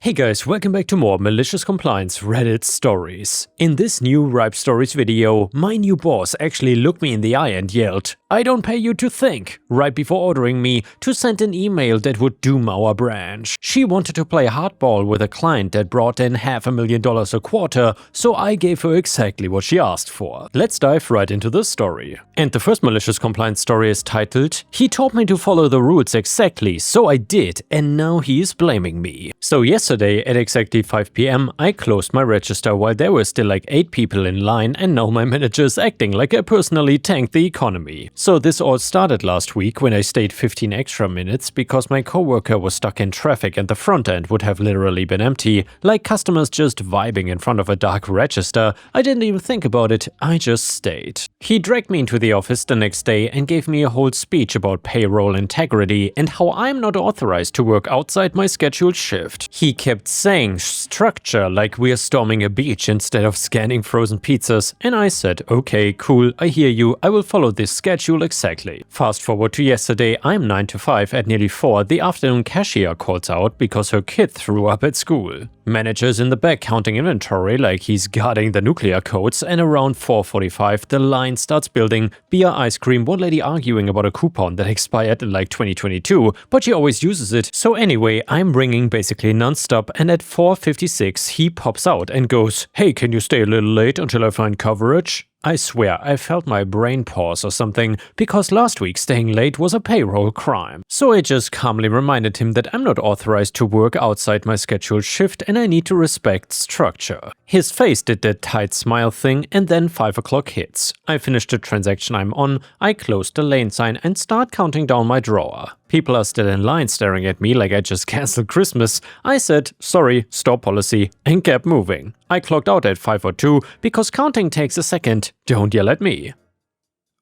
Hey guys, welcome back to more Malicious Compliance Reddit stories. In this new Ripe Stories video, my new boss actually looked me in the eye and yelled, "I don't pay you to think," right before ordering me to send an email that would doom our branch. She wanted to play hardball with a client that brought in $500,000 a quarter, so I gave her exactly what she asked for. Let's dive right into the story. And the first Malicious Compliance story is titled, "He told me to follow the rules exactly, so I did, and now he is blaming me." So yesterday at exactly 5 PM, I closed my register while there were still like 8 people in line, and now my manager is acting like I personally tanked the economy. So this all started last week when I stayed 15 extra minutes because my coworker was stuck in traffic and the front end would have literally been empty, like customers just vibing in front of a dark register. I didn't even think about it, I just stayed. He dragged me into the office the next day and gave me a whole speech about payroll integrity and how I'm not authorized to work outside my scheduled shift. He kept saying structure like we're storming a beach instead of scanning frozen pizzas, and I said, okay, cool, I hear you, I will follow this schedule exactly. Fast forward to yesterday, I'm 9 to 5, at nearly 4, the afternoon cashier calls out because her kid threw up at school. Manager's in the back counting inventory like he's guarding the nuclear codes, and around 4:45 the line starts building. Beer, ice cream, one lady arguing about a coupon that expired in like 2022, but she always uses it. So anyway, I'm ringing basically non-stop, and at 4:56 he pops out and goes, "Hey, can you stay a little late until I find coverage?" I swear I felt my brain pause or something, because last week staying late was a payroll crime. So I just calmly reminded him that I'm not authorized to work outside my scheduled shift and I need to respect structure. His face did that tight smile thing, and then 5 o'clock hits. I finish the transaction I'm on, I close the lane sign and start counting down my drawer. People are still in line staring at me like I just cancelled Christmas. I said, sorry, stop policy, and kept moving. I clocked out at 5:02 because counting takes a second. Don't yell at me.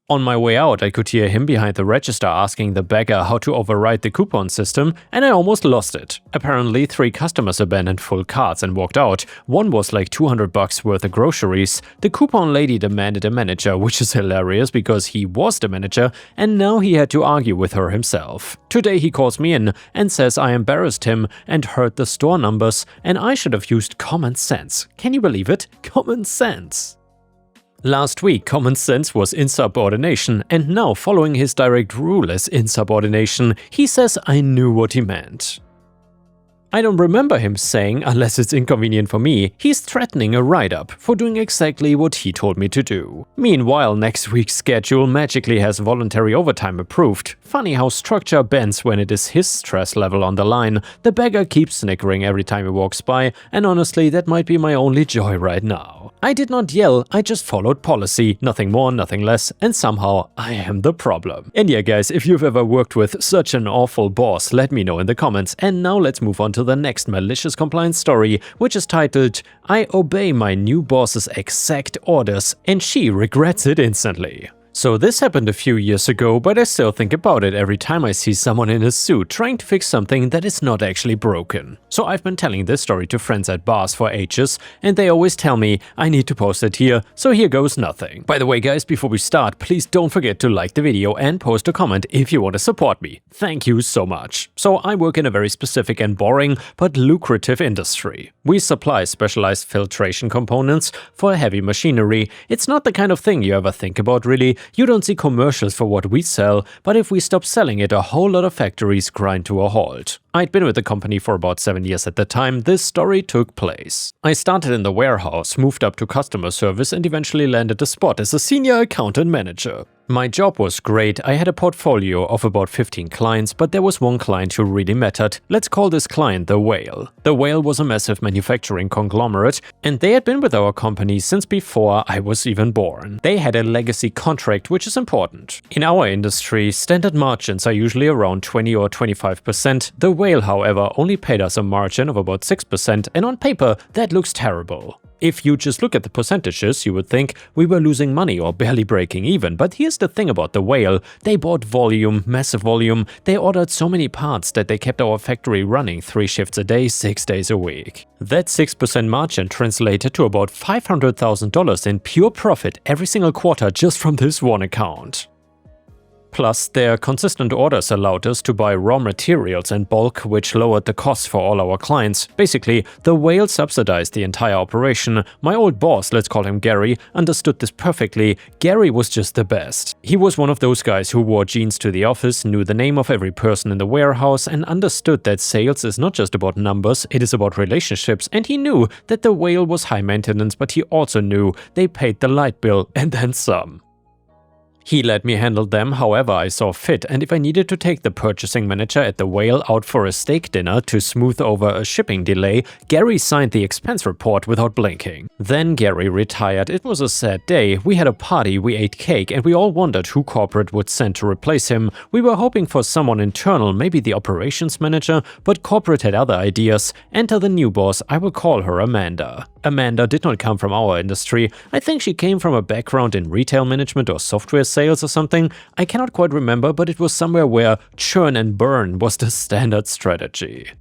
On my way out, I could hear him behind the register asking the bagger how to override the coupon system, and I almost lost it. Apparently, 3 customers abandoned full carts and walked out. One was like $200 worth of groceries. The coupon lady demanded a manager, which is hilarious because he was the manager, and now he had to argue with her himself. Today he calls me in and says I embarrassed him and heard the store numbers, and I should have used common sense. Can you believe it? Common sense. Last week, common sense was insubordination, and now following his direct rule as insubordination, he says I knew what he meant. I don't remember him saying, unless it's inconvenient for me, he's threatening a write-up for doing exactly what he told me to do. Meanwhile, next week's schedule magically has voluntary overtime approved. Funny how structure bends when it is his stress level on the line. The beggar keeps snickering every time he walks by, and honestly, that might be my only joy right now. I did not yell, I just followed policy, nothing more, nothing less, and somehow I am the problem. And yeah guys, if you've ever worked with such an awful boss, let me know in the comments. And now let's move on to the next malicious compliance story, which is titled, "I obey my new boss's exact orders and she regrets it instantly." So this happened a few years ago, but I still think about it every time I see someone in a suit trying to fix something that is not actually broken. So I've been telling this story to friends at bars for ages, and they always tell me I need to post it here, so here goes nothing. By the way guys, before we start, please don't forget to like the video and post a comment if you want to support me. Thank you so much. So I work in a very specific and boring but lucrative industry. We supply specialized filtration components for heavy machinery. It's not the kind of thing you ever think about really. You don't see commercials for what we sell, but if we stop selling it, a whole lot of factories grind to a halt. I'd been with the company for about 7 years at the time this story took place. I started in the warehouse, moved up to customer service, and eventually landed a spot as a senior accountant manager. My job was great. I had a portfolio of about 15 clients, but there was one client who really mattered. Let's call this client the Whale. The Whale was a massive manufacturing conglomerate, and they had been with our company since before I was even born. They had a legacy contract, which is important. In our industry, standard margins are usually around 20 or 25%. The Whale, however, only paid us a margin of about 6%, and on paper, that looks terrible. If you just look at the percentages, you would think we were losing money or barely breaking even, but here's the thing about the Whale. They bought volume, massive volume. They ordered so many parts that they kept our factory running 3 shifts a day, 6 days a week. That 6% margin translated to about $500,000 in pure profit every single quarter just from this one account. Plus, their consistent orders allowed us to buy raw materials in bulk, which lowered the costs for all our clients. Basically, the whale subsidized the entire operation. My old boss, let's call him Gary, understood this perfectly. Gary was just the best. He was one of those guys who wore jeans to the office, knew the name of every person in the warehouse, and understood that sales is not just about numbers, it is about relationships, and he knew that the whale was high maintenance, but he also knew they paid the light bill and then some. He let me handle them however I saw fit, and if I needed to take the purchasing manager at the whale out for a steak dinner to smooth over a shipping delay, Gary signed the expense report without blinking. Then Gary retired. It was a sad day. We had a party, we ate cake, and we all wondered who corporate would send to replace him. We were hoping for someone internal, maybe the operations manager, but corporate had other ideas. Enter the new boss. I will call her Amanda. Amanda did not come from our industry. I think she came from a background in retail management or software sales or something. I cannot quite remember, but it was somewhere where churn and burn was the standard strategy.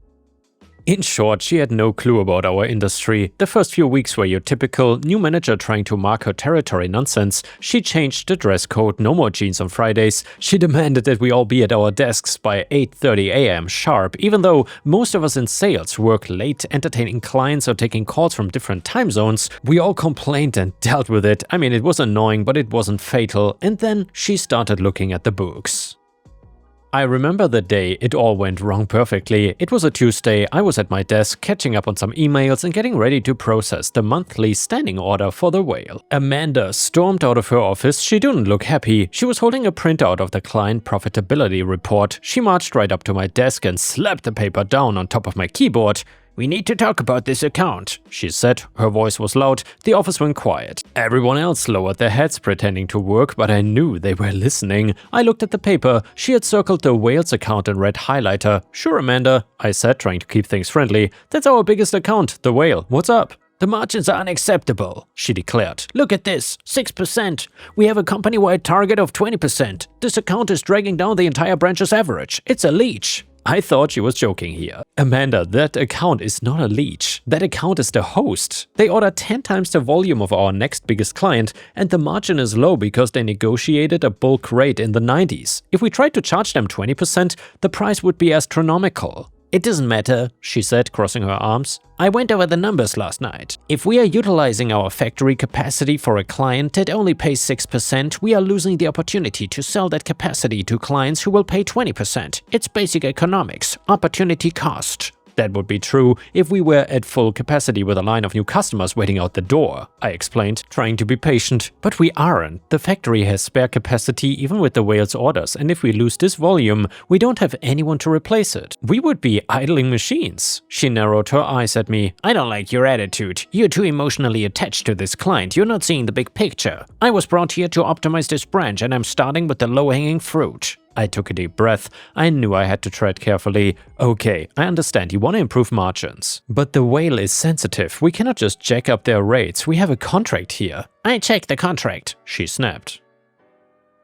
In short, she had no clue about our industry. The first few weeks were your typical new manager trying to mark her territory nonsense. She changed the dress code, no more jeans on Fridays. She demanded that we all be at our desks by 8:30 a.m. sharp, even though most of us in sales work late, entertaining clients or taking calls from different time zones. We all complained and dealt with it. I mean, it was annoying, but it wasn't fatal. And then she started looking at the books. I remember the day it all went wrong perfectly. It was a Tuesday, I was at my desk catching up on some emails and getting ready to process the monthly standing order for the whale. Amanda stormed out of her office. She didn't look happy. She was holding a printout of the client profitability report. She marched right up to my desk and slapped the paper down on top of my keyboard. "We need to talk about this account," she said. Her voice was loud. The office went quiet. Everyone else lowered their heads pretending to work, but I knew they were listening. I looked at the paper. She had circled the whale's account in red highlighter. "Sure, Amanda," I said, trying to keep things friendly. "That's our biggest account, the whale. What's up?" "The margins are unacceptable," she declared. "Look at this, 6%. We have a company-wide target of 20%. This account is dragging down the entire branch's average. It's a leech." I thought she was joking here. "Amanda, that account is not a leech. That account is the host. They order 10 times the volume of our next biggest client, and the margin is low because they negotiated a bulk rate in the 90s. If we tried to charge them 20%, the price would be astronomical." "It doesn't matter," she said, crossing her arms. "I went over the numbers last night. If we are utilizing our factory capacity for a client that only pays 6%, we are losing the opportunity to sell that capacity to clients who will pay 20%. It's basic economics, opportunity cost." That would be true if we were at full capacity with a line of new customers waiting out the door, I explained, trying to be patient. But we aren't. The factory has spare capacity even with the whale's orders, and if we lose this volume, we don't have anyone to replace it. We would be idling machines. She narrowed her eyes at me. "I don't like your attitude. You're too emotionally attached to this client. You're not seeing the big picture. I was brought here to optimize this branch, and I'm starting with the low-hanging fruit." I took a deep breath. I knew I had to tread carefully. "Okay, I understand you want to improve margins. But the whale is sensitive. We cannot just jack up their rates. We have a contract here." "I checked the contract," she snapped.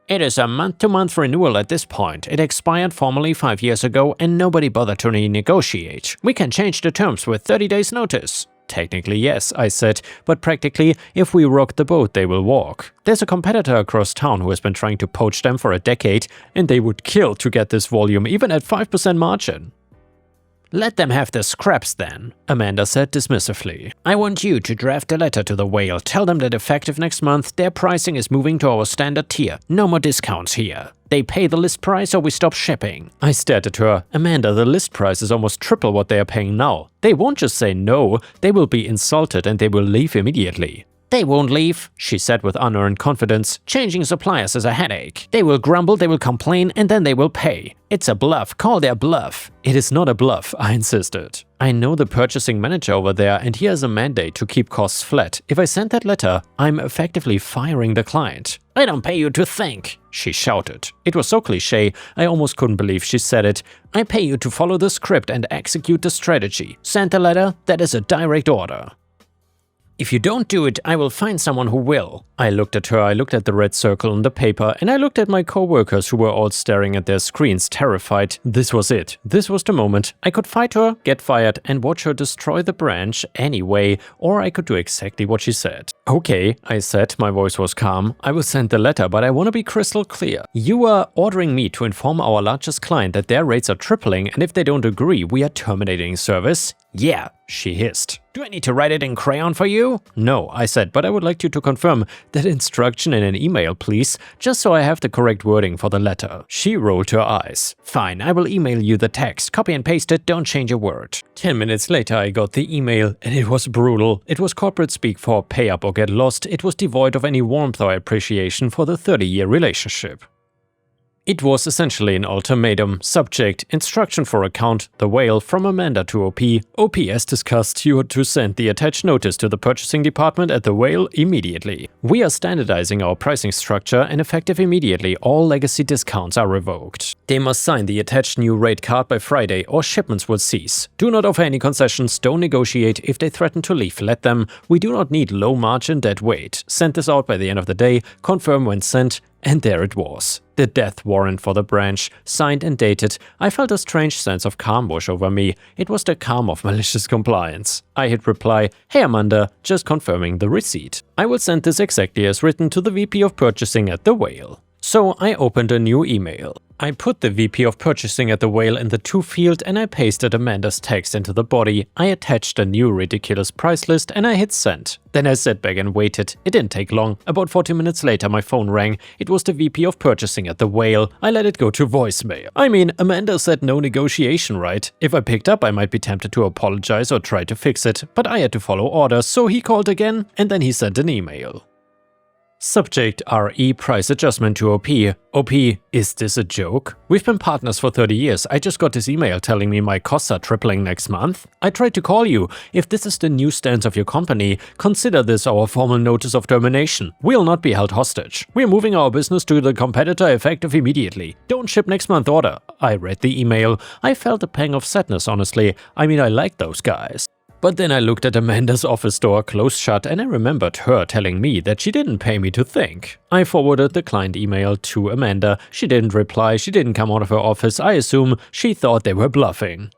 "It is a month-to-month renewal at this point. It expired formally 5 years ago and nobody bothered to renegotiate. We can change the terms with 30 days notice." "Technically, yes," I said, "but practically, if we rock the boat, they will walk. There's a competitor across town who has been trying to poach them for a decade, and they would kill to get this volume, even at 5% margin." "Let them have the scraps then," Amanda said dismissively. "I want you to draft a letter to the whale. Tell them that effective next month, their pricing is moving to our standard tier. No more discounts here. They pay the list price or we stop shipping." I stared at her. "Amanda, the list price is almost triple what they are paying now. They won't just say no, they will be insulted and they will leave immediately." "They won't leave," she said with unearned confidence. "Changing suppliers is a headache. They will grumble, they will complain, and then they will pay. It's a bluff. Call their bluff." "It is not a bluff," I insisted. "I know the purchasing manager over there, and he has a mandate to keep costs flat. If I send that letter, I'm effectively firing the client." "I don't pay you to think," she shouted. It was so cliché, I almost couldn't believe she said it. "I pay you to follow the script and execute the strategy. Send the letter, that is a direct order." If you don't do it, I will find someone who will. I looked at her, I looked at the red circle on the paper, and I looked at my co-workers who were all staring at their screens, terrified. This was it. This was the moment. I could fight her, get fired, and watch her destroy the branch anyway, or I could do exactly what she said. Okay, I said, my voice was calm. I will send the letter, but I want to be crystal clear. You are ordering me to inform our largest client that their rates are tripling, and if they don't agree, we are terminating service? Yeah, she hissed. Do I need to write it in crayon for you? No, I said, but I would like you to confirm that instruction in an email, please, just so I have the correct wording for the letter. She rolled her eyes. Fine, I will email you the text. Copy and paste it, don't change a word. 10 minutes later, I got the email, and it was brutal. It was corporate speak for pay up or get lost. It was devoid of any warmth or appreciation for the 30-year relationship. It was essentially an ultimatum. Subject, instruction for account, the whale from Amanda to OP. OP, as discussed, you are to send the attached notice to the purchasing department at the whale immediately. We are standardizing our pricing structure and effective immediately, all legacy discounts are revoked. They must sign the attached new rate card by Friday or shipments will cease. Do not offer any concessions, don't negotiate. If they threaten to leave, let them. We do not need low margin dead weight. Send this out by the end of the day, confirm when sent. And there it was. The death warrant for the branch, signed and dated. I felt a strange sense of calm wash over me. It was the calm of malicious compliance. I hit reply, hey Amanda, just confirming the receipt. I will send this exactly as written to the VP of Purchasing at the whale. So I opened a new email. I put the VP of Purchasing at the whale in the to field and I pasted Amanda's text into the body. I attached a new ridiculous price list and I hit send. Then I sat back and waited. It didn't take long. About 40 minutes later my phone rang. It was the VP of Purchasing at the whale. I let it go to voicemail. I mean, Amanda said no negotiation, right? If I picked up I might be tempted to apologize or try to fix it, but I had to follow orders, so he called again and then he sent an email. Subject RE price adjustment to OP. OP, is this a joke? We've been partners for 30 years. I just got this email telling me my costs are tripling next month. I tried to call you. If this is the new stance of your company, consider this our formal notice of termination. We'll not be held hostage. We're moving our business to the competitor effective immediately. Don't ship next month order. I read the email. I felt a pang of sadness, honestly. I mean, I like those guys. But then I looked at Amanda's office door closed shut and I remembered her telling me that she didn't pay me to think. I forwarded the client email to Amanda. She didn't reply, she didn't come out of her office. I assume she thought they were bluffing.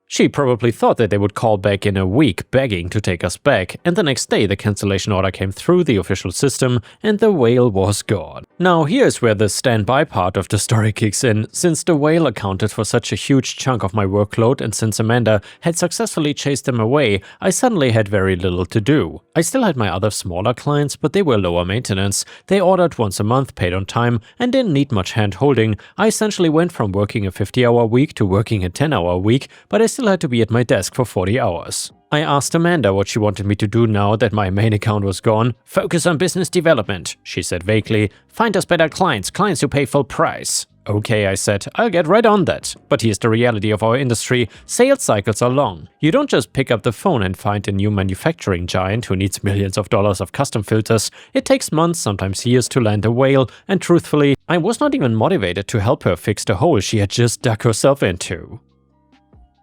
She probably thought that they would call back in a week begging to take us back, and the next day the cancellation order came through the official system and the whale was gone. Now here's where the standby part of the story kicks in. Since the whale accounted for such a huge chunk of my workload and since Amanda had successfully chased them away, I suddenly had very little to do. I still had my other smaller clients, but they were lower maintenance. They ordered once a month, paid on time, and didn't need much hand-holding. I essentially went from working a 50-hour week to working a 10-hour week, but I still had to be at my desk for 40 hours. I asked Amanda what she wanted me to do now that my main account was gone. Focus on business development, she said vaguely. Find us better clients who pay full price. Okay, I said, I'll get right on that. But here's the reality of our industry. Sales cycles are long. You don't just pick up the phone and find a new manufacturing giant who needs millions of dollars of custom filters. It takes months, sometimes years to land a whale, and truthfully, I was not even motivated to help her fix the hole she had just dug herself into.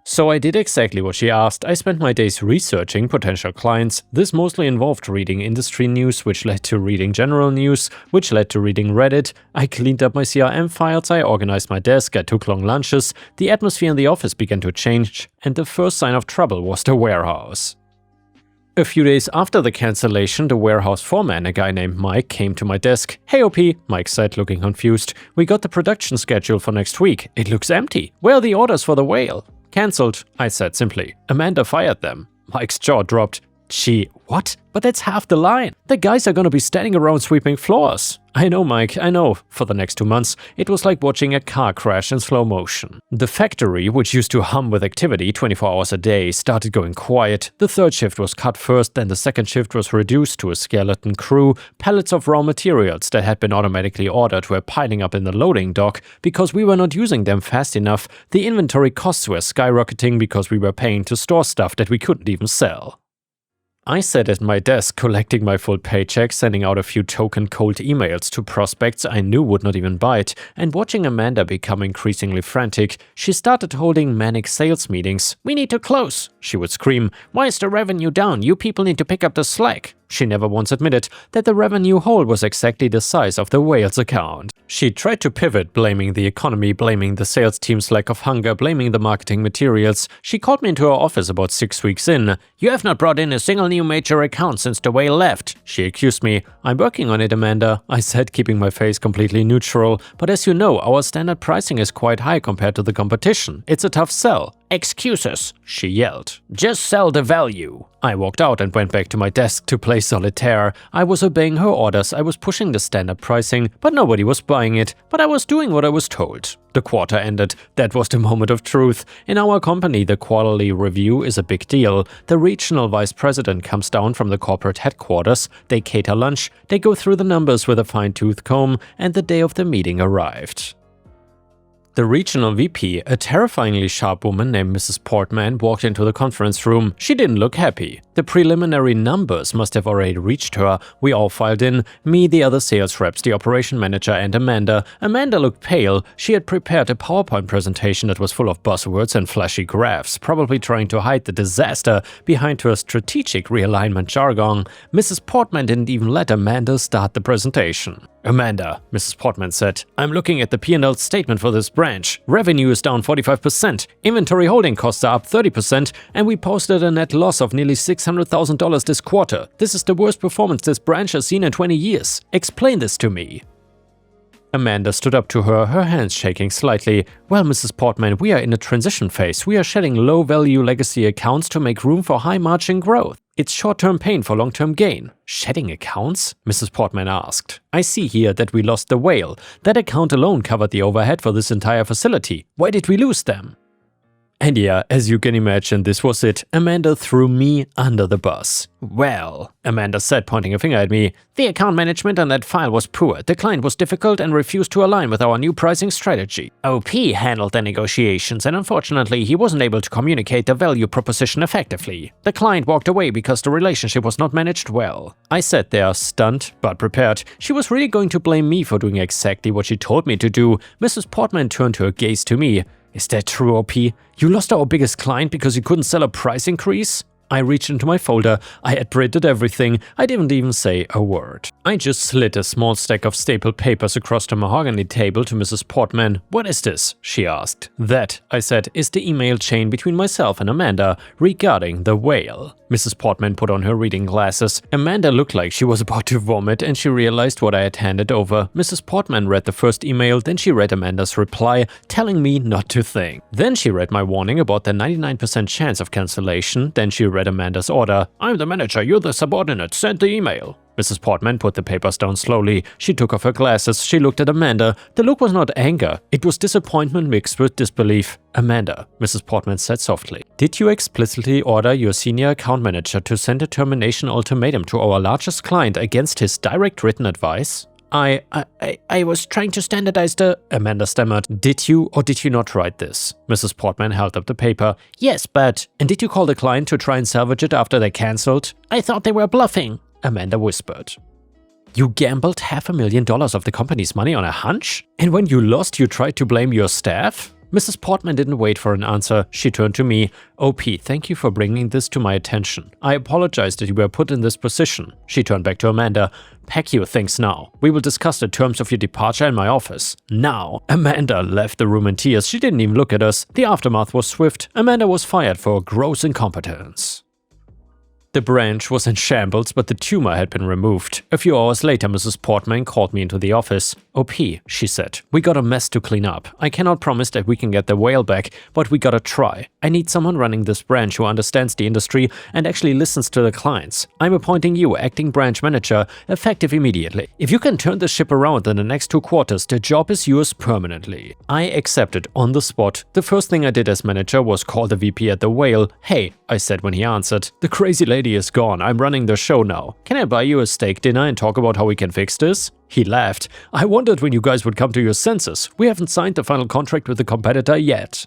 So I did exactly what she asked. I spent my days researching potential clients. This mostly involved reading industry news, which led to reading general news, which led to reading Reddit. I cleaned up my CRM files, I organized my desk, I took long lunches. The atmosphere in the office began to change, and the first sign of trouble was the warehouse. A few days after the cancellation, the warehouse foreman, a guy named Mike, came to my desk. Hey OP, Mike said, looking confused. We got the production schedule for next week. It looks empty. Where are the orders for the whale? Cancelled, I said simply. Amanda fired them. Mike's jaw dropped. Gee, what? But that's half the line. The guys are gonna be standing around sweeping floors. I know, Mike, I know. For the next 2 months, it was like watching a car crash in slow motion. The factory, which used to hum with activity 24 hours a day, started going quiet. The third shift was cut first, then the second shift was reduced to a skeleton crew. Pallets of raw materials that had been automatically ordered were piling up in the loading dock. Because we were not using them fast enough, the inventory costs were skyrocketing because we were paying to store stuff that we couldn't even sell. I sat at my desk collecting my full paycheck, sending out a few token cold emails to prospects I knew would not even bite, and watching Amanda become increasingly frantic. She started holding manic sales meetings. "We need to close," she would scream. "Why is the revenue down? You people need to pick up the slack." She never once admitted that the revenue hole was exactly the size of the whale's account. She tried to pivot, blaming the economy, blaming the sales team's lack of hunger, blaming the marketing materials. She called me into her office about 6 weeks in. "You have not brought in a single new major account since the whale left," she accused me. "I'm working on it, Amanda," I said, keeping my face completely neutral. "But as you know, our standard pricing is quite high compared to the competition. It's a tough sell." "Excuses," she yelled. "Just sell the value." I walked out and went back to my desk to play solitaire. I was obeying her orders, I was pushing the standard pricing, but nobody was buying it. But I was doing what I was told. The quarter ended. That was the moment of truth. In our company, the quarterly review is a big deal. The regional vice president comes down from the corporate headquarters, they cater lunch, they go through the numbers with a fine-tooth comb, and the day of the meeting arrived. The regional VP, a terrifyingly sharp woman named Mrs. Portman, walked into the conference room. She didn't look happy. The preliminary numbers must have already reached her. We all filed in, me, the other sales reps, the operation manager, and Amanda. Amanda looked pale. She had prepared a PowerPoint presentation that was full of buzzwords and flashy graphs, probably trying to hide the disaster behind her strategic realignment jargon. Mrs. Portman didn't even let Amanda start the presentation. "Amanda," Mrs. Portman said, "I'm looking at the P&L statement for this branch. Revenue is down 45%, inventory holding costs are up 30%, and we posted a net loss of nearly $600,000 this quarter. This is the worst performance this branch has seen in 20 years. Explain this to me." Amanda stood up to her, her hands shaking slightly. "Well, Mrs. Portman, we are in a transition phase. We are shedding low-value legacy accounts to make room for high-margin growth. It's short-term pain for long-term gain." "Shedding accounts?" Mrs. Portman asked. "I see here that we lost the whale. That account alone covered the overhead for this entire facility. Why did we lose them?" And yeah, as you can imagine, this was it. Amanda threw me under the bus. "Well," Amanda said, pointing a finger at me, "the account management on that file was poor. The client was difficult and refused to align with our new pricing strategy. OP handled the negotiations, and unfortunately, he wasn't able to communicate the value proposition effectively. The client walked away because the relationship was not managed well." I sat there, stunned but prepared. She was really going to blame me for doing exactly what she told me to do. Mrs. Portman turned her gaze to me. "Is that true, OP? You lost our biggest client because you couldn't sell a price increase?" I reached into my folder. I had printed everything. I didn't even say a word. I just slid a small stack of stapled papers across the mahogany table to Mrs. Portman. "What is this?" she asked. "That," I said, "is the email chain between myself and Amanda regarding the whale." Mrs. Portman put on her reading glasses. Amanda looked like she was about to vomit, and she realized what I had handed over. Mrs. Portman read the first email, then she read Amanda's reply, telling me not to think. Then she read my warning about the 99% chance of cancellation, then she read Amanda's order. "I'm the manager, you're the subordinate, send the email." Mrs. Portman put the papers down slowly. She took off her glasses. She looked at Amanda. The look was not anger. It was disappointment mixed with disbelief. "Amanda," Mrs. Portman said softly, "did you explicitly order your senior account manager to send a termination ultimatum to our largest client against his direct written advice?" I was trying to standardize the," Amanda stammered. "Did you or did you not write this?" Mrs. Portman held up the paper. "Yes, but..." "And did you call the client to try and salvage it after they cancelled?" "I thought they were bluffing," Amanda whispered. "You gambled $500,000 of the company's money on a hunch? And when you lost, you tried to blame your staff?" Mrs. Portman didn't wait for an answer. She turned to me. "OP, thank you for bringing this to my attention. I apologize that you were put in this position." She turned back to Amanda. "Pack your things now. We will discuss the terms of your departure in my office. Now." Amanda left the room in tears. She didn't even look at us. The aftermath was swift. Amanda was fired for gross incompetence. The branch was in shambles, but the tumor had been removed. A few hours later, Mrs. Portman called me into the office. "OP," she said, "we got a mess to clean up. I cannot promise that we can get the whale back, but we gotta try. I need someone running this branch who understands the industry and actually listens to the clients. I'm appointing you acting branch manager, effective immediately. If you can turn the ship around in the next 2 quarters, the job is yours permanently." I accepted on the spot. The first thing I did as manager was call the VP at the whale. "Hey," I said when he answered, "the crazy lady is gone. I'm running the show now. Can I buy you a steak dinner and talk about how we can fix this?" He laughed. "I wondered when you guys would come to your senses. We haven't signed the final contract with the competitor yet.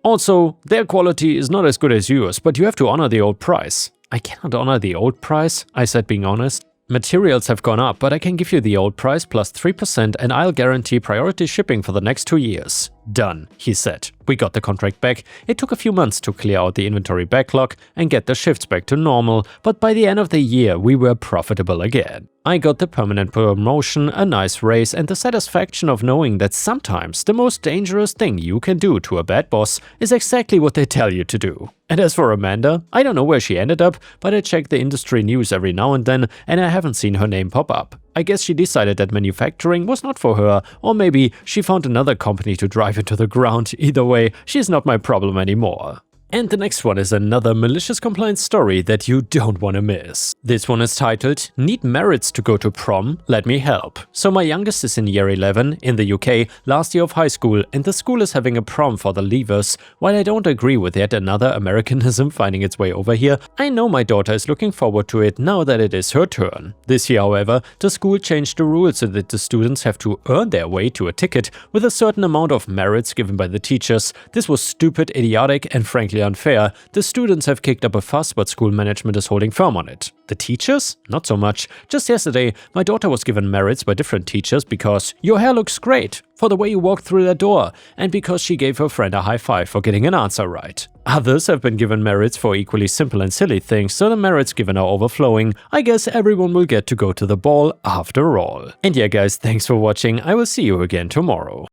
Also, their quality is not as good as yours, but you have to honor the old price." I cannot honor the old price, I said, being honest. Materials have gone up, but I can give you the old price plus 3% and I'll guarantee priority shipping for the next 2 years. Done, he said. We got the contract back. It took a few months to clear out the inventory backlog and get the shifts back to normal, but by the end of the year we were profitable again. I got the permanent promotion, a nice raise, and the satisfaction of knowing that sometimes the most dangerous thing you can do to a bad boss is exactly what they tell you to do. And as for Amanda, I don't know where she ended up, but I check the industry news every now and then and I haven't seen her name pop up. I guess she decided that manufacturing was not for her, or maybe she found another company to drive into the ground. Either way, she's not my problem anymore. And the next one is another malicious compliance story that you don't want to miss. This one is titled, Need Merits to Go to Prom? Let Me Help. So my youngest is in year 11 in the UK, last year of high school, and the school is having a prom for the leavers. While I don't agree with yet another Americanism finding its way over here, I know my daughter is looking forward to it now that it is her turn. This year, however, the school changed the rules so that the students have to earn their way to a ticket with a certain amount of merits given by the teachers. This was stupid, idiotic, and frankly unfair. The students have kicked up a fuss, but school management is holding firm on it. The teachers? Not so much. Just yesterday, my daughter was given merits by different teachers because your hair looks great for the way you walked through that door, and because she gave her friend a high five for getting an answer right. Others have been given merits for equally simple and silly things, so the merits given are overflowing. I guess everyone will get to go to the ball after all. And yeah guys, thanks for watching. I will see you again tomorrow.